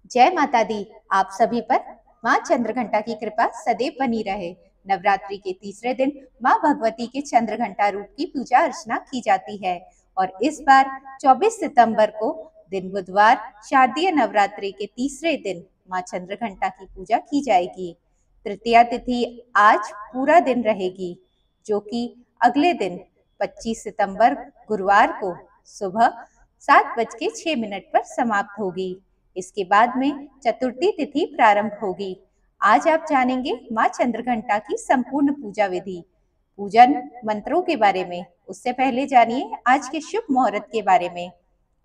जय माता दी। आप सभी पर माँ चंद्रघंटा की कृपा सदैव बनी रहे। नवरात्रि के तीसरे दिन माँ भगवती के चंद्रघंटा रूप की पूजा अर्चना की जाती है और इस बार 24 सितंबर को दिन बुधवार शारदीय नवरात्रि के तीसरे दिन माँ चंद्रघंटा की पूजा की जाएगी। तृतीया तिथि आज पूरा दिन रहेगी, जो कि अगले दिन 25 सितंबर गुरुवार को सुबह 7:06 पर समाप्त होगी। इसके बाद में चतुर्थी तिथि प्रारंभ होगी। आज आप जानेंगे माँ चंद्रघंटा की संपूर्ण पूजा विधि, पूजन मंत्रों के बारे में। उससे पहले जानिए आज के शुभ मुहूर्त के बारे में।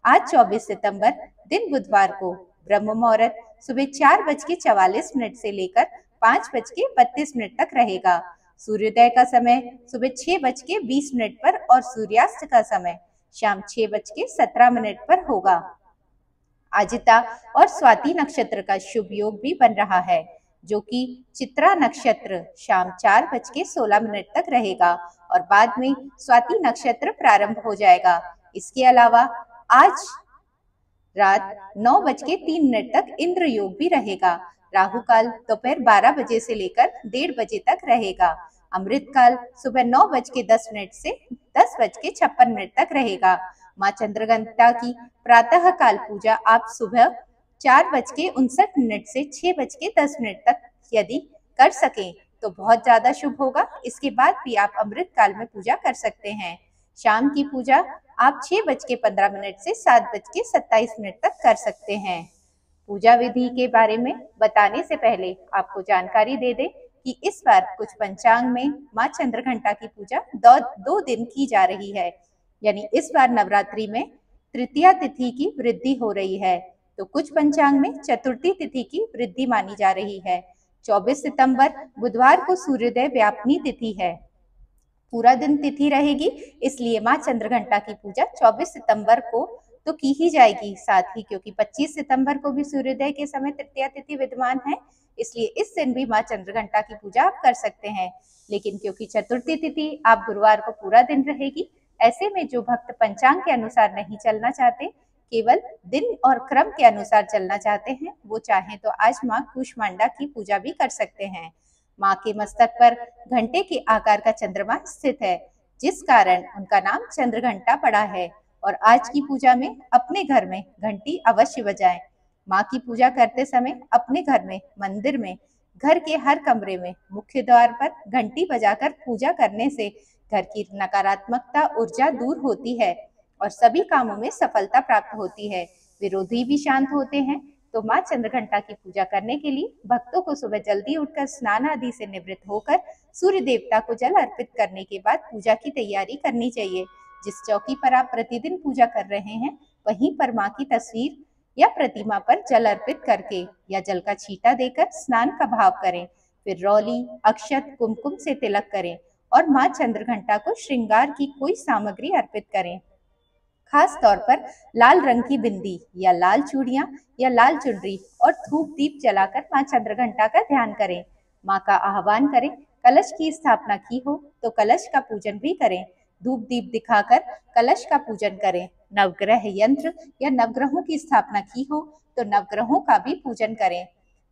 आज 24 सितंबर दिन बुधवार को ब्रह्म मुहूर्त सुबह 4:44 से लेकर 5:32 तक रहेगा। सूर्योदय का समय सुबह 6:20 पर और सूर्यास्त का समय शाम 6:17 पर होगा। आजिता और स्वाति नक्षत्र का शुभ योग भी बन रहा है, जो कि चित्रा नक्षत्र शाम 4:16 तक रहेगा और बाद में स्वाति नक्षत्र प्रारंभ हो जाएगा। इसके अलावा आज रात 9:03 तक इंद्र योग भी रहेगा। राहु काल दोपहर 12 बजे से लेकर 1:30 बजे तक रहेगा। अमृत काल सुबह 9:10 से 10:56 तक रहेगा। माँ चंद्रघंटा की प्रातः काल पूजा आप सुबह 4:59 से 6:10 तक यदि कर सकें तो बहुत ज्यादा शुभ होगा। इसके बाद भी आप अमृत काल में पूजा कर सकते हैं। शाम की पूजा आप 6:15 से 7:27 तक कर सकते हैं। पूजा विधि के बारे में बताने से पहले आपको जानकारी दे दें कि इस बार कुछ पंचांग में माँ चंद्रघंटा की पूजा दो दिन की जा रही है, यानी इस बार नवरात्रि में तृतीया तिथि की वृद्धि हो रही है, तो कुछ पंचांग में चतुर्थी तिथि की वृद्धि मानी जा रही है। 24 सितंबर बुधवार को सूर्योदय व्यापनी तिथि है, पूरा दिन तिथि रहेगी, इसलिए माँ चंद्रघंटा की पूजा 24 सितंबर को तो की ही जाएगी। साथ ही क्योंकि 25 सितंबर को भी सूर्योदय के समय तृतीया तिथि विद्यमान है, इसलिए इस दिन भी माँ चंद्रघंटा की पूजा आप कर सकते हैं। लेकिन क्योंकि चतुर्थी तिथि आप गुरुवार को पूरा दिन रहेगी, ऐसे में जो भक्त पंचांग के अनुसार नहीं चलना चाहते, केवल दिन और क्रम के अनुसार चलना चाहते हैं, वो चाहें तो आज माँ कूष्मांडा की पूजा भी कर सकते हैं। माँ के मस्तक पर घंटे के आकार का चंद्रमा स्थित है, जिस कारण उनका नाम चंद्रघंटा पड़ा है। और आज की पूजा में अपने घर में घंटी अवश्य बजाएं। माँ की पूजा करते समय अपने घर में, मंदिर में, घर के हर कमरे में, मुख्य द्वार पर घंटी बजाकर पूजा करने से घर की नकारात्मकता ऊर्जा दूर होती है और सभी कामों में सफलता प्राप्त होती है। विरोधी भी शांत होते हैं। तो माँ चंद्रघंटा की पूजा करने के लिए भक्तों को सुबह जल्दी उठकर स्नान आदि से निवृत्त होकर सूर्य देवता को जल अर्पित करने के बाद पूजा की तैयारी करनी चाहिए। जिस चौकी पर आप प्रतिदिन पूजा कर रहे हैं, वहीं पर माँ की तस्वीर या प्रतिमा पर जल अर्पित करके या जल का छींटा देकर स्नान का भाव करें। फिर रौली, अक्षत, कुमकुम से तिलक करें और माँ चंद्रघंटा को श्रृंगार की कोई सामग्री अर्पित करें। खास तौर पर लाल रंग की बिंदी या लाल चूड़ियां या लाल चुनरी और धूप दीप जलाकर माँ चंद्रघंटा का ध्यान करें। माँ का आह्वान करें। कलश की स्थापना की हो तो कलश का पूजन भी करें। धूप दीप दिखाकर कलश का पूजन करें। नवग्रह यंत्र या नवग्रहों की स्थापना की हो तो नवग्रहों का भी पूजन करें।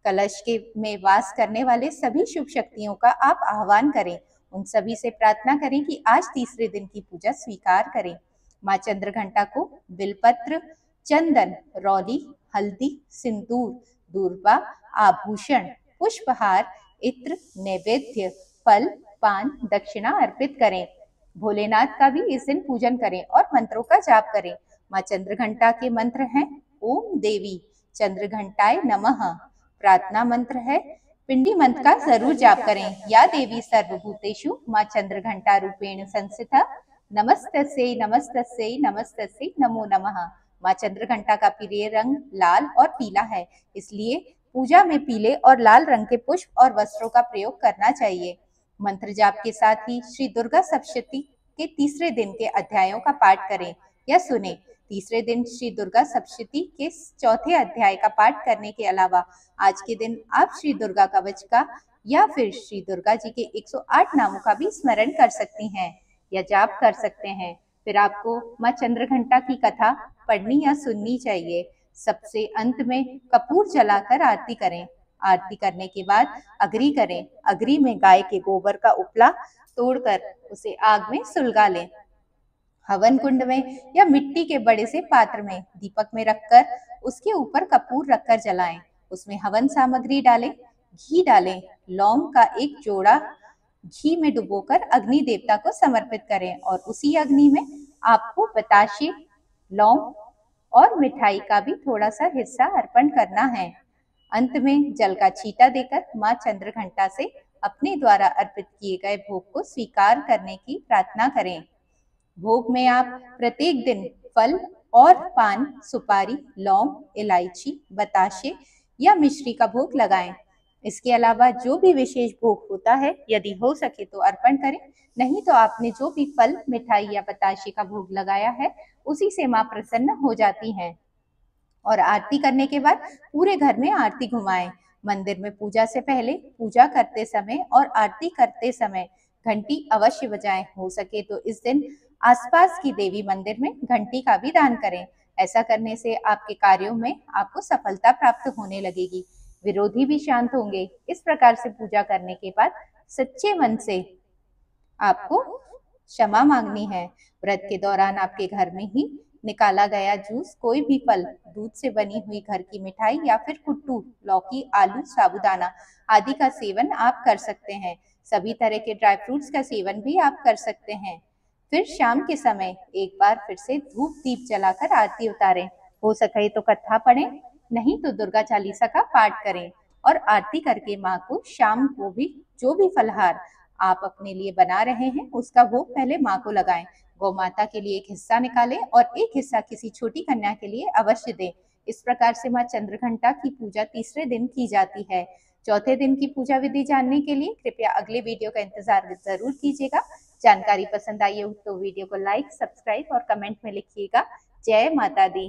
कलश के में वास करने वाले सभी शुभ शक्तियों का आप आह्वान करें। उन सभी से प्रार्थना करें कि आज तीसरे दिन की पूजा स्वीकार करें। माँ चंद्रघंटा को बिलपत्र, चंदन, रौली, हल्दी, सिंदूर, दूर्वा, आभूषण, पुष्पहार, इत्र, नैवेद्य, फल, पान, दक्षिणा अर्पित करें। भोलेनाथ का भी इस दिन पूजन करें और मंत्रों का जाप करें। माँ चंद्रघंटा के मंत्र हैं ओम देवी चंद्रघंटाय नमः। प्रार्थना मंत्र है पिंडी मंत्र का जरूर जाप करें। या देवी सर्वभूतेषु माँ चंद्रघंटा रूपेण संस्थिता नमस्तस्यै नमस्तस्यै नमस्तस्यै नमो नमः। माँ चंद्रघंटा का प्रिय रंग लाल और पीला है, इसलिए पूजा में पीले और लाल रंग के पुष्प और वस्त्रों का प्रयोग करना चाहिए। मंत्र जाप के साथ ही श्री दुर्गा सप्तशती के तीसरे दिन के अध्यायों का पाठ करें या सुने। तीसरे दिन श्री दुर्गा सप्तशती के चौथे अध्याय का पाठ करने के अलावा आज के दिन आप श्री दुर्गा कवच का या फिर श्री दुर्गा जी के 108 नामों का भी स्मरण कर सकती हैं या जाप कर सकते हैं। फिर आपको माँ चंद्रघंटा की कथा पढ़नी या सुननी चाहिए। सबसे अंत में कपूर जलाकर आरती करें। आरती करने के बाद अगरी करें। अगरी में गाय के गोबर का उपला तोड़कर उसे आग में सुलगा लें। हवन कुंड में या मिट्टी के बड़े से पात्र में दीपक में रखकर उसके ऊपर कपूर रखकर जलाएं। उसमें हवन सामग्री डालें, घी डालें, लौंग का एक जोड़ा घी में डुबोकर अग्नि देवता को समर्पित करें और उसी अग्नि में आपको बताशे, लौंग और मिठाई का भी थोड़ा सा हिस्सा अर्पण करना है। अंत में जल का छींटा देकर माँ चंद्रघंटा से अपने द्वारा अर्पित किए गए भोग को स्वीकार करने की प्रार्थना करें। भोग में आप प्रत्येक दिन फल और पान, सुपारी, लौंग, इलायची, बताशे या मिश्री का भोग लगाएं। इसके अलावा जो भी विशेष भोग होता है, यदि हो सके तो अर्पण करें, नहीं तो आपने जो भी फल, मिठाई या बताशे का भोग लगाया है उसी से माँ प्रसन्न हो जाती हैं। और आरती करने के बाद पूरे घर में आरती घुमाएं। मंदिर में पूजा से पहले, पूजा करते समय और आरती करते समय घंटी अवश्य बजाएं। हो सके तो इस दिन आसपास की देवी मंदिर में घंटी का भी दान करें। ऐसा करने से आपके कार्यों में आपको सफलता प्राप्त होने लगेगी, विरोधी भी शांत होंगे। इस प्रकार से पूजा करने के बाद सच्चे मन से आपको क्षमा मांगनी है। व्रत के दौरान आपके घर में ही निकाला गया जूस, कोई भी फल, दूध से बनी हुई घर की मिठाई या फिर कुट्टू, लौकी, आलू, साबूदाना आदि का सेवन आप कर सकते हैं। सभी तरह के ड्राई फ्रूट्स का सेवन भी आप कर सकते हैं। फिर शाम के समय एक बार फिर से धूप दीप जलाकर आरती उतारें। हो सके तो कथा पढ़ें, नहीं तो दुर्गा चालीसा का पाठ करें और आरती करके माँ को शाम को भी जो भी फलहार आप अपने लिए बना रहे हैं उसका भोग पहले माँ को लगाएं। गौ माता के लिए एक हिस्सा निकालें और एक हिस्सा किसी छोटी कन्या के लिए अवश्य दें। इस प्रकार से माँ चंद्रघंटा की पूजा तीसरे दिन की जाती है। चौथे दिन की पूजा विधि जानने के लिए कृपया अगले वीडियो का इंतजार जरूर कीजिएगा। जानकारी पसंद आई हो तो वीडियो को लाइक, सब्सक्राइब और कमेंट में लिखिएगा। जय माता दी।